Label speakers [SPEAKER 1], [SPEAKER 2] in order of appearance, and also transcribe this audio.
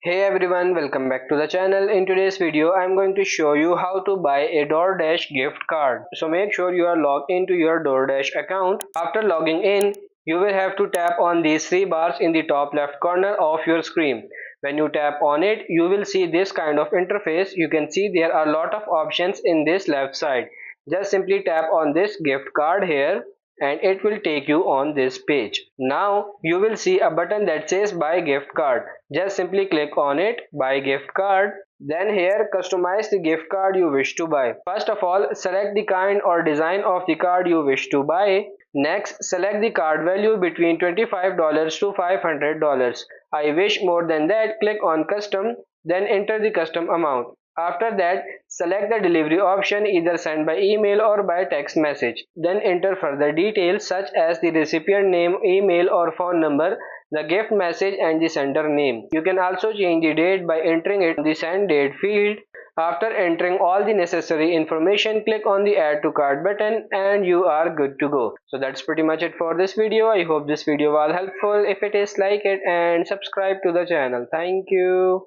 [SPEAKER 1] Hey everyone, welcome back to the channel. In today's video, I'm going to show you how to buy a DoorDash gift card. So make sure you are logged into your DoorDash account. After logging in, you will have to tap on these three bars in the top left corner of your screen. When you tap on it, you will see this kind of interface. You can see there are a lot of options in this left side. Just simply tap on this gift card here and it will take you on this page. Now you will see a button that says buy gift card. Just simply click on it, buy gift card. Then here customize the gift card you wish to buy. First of all, select the kind or design of the card you wish to buy. Next, select the card value between $25 to $500. I wish more than that, click on custom, then enter the custom amount. After that, select the delivery option, either send by email or by text message. Then enter further details such as the recipient name, email or phone number, the gift message and the sender name. You can also change the date by entering it in the send date field. After entering all the necessary information, click on the add to cart button and you are good to go. So that's pretty much it for this video. I hope this video was helpful. If it is, like it and subscribe to the channel. Thank you.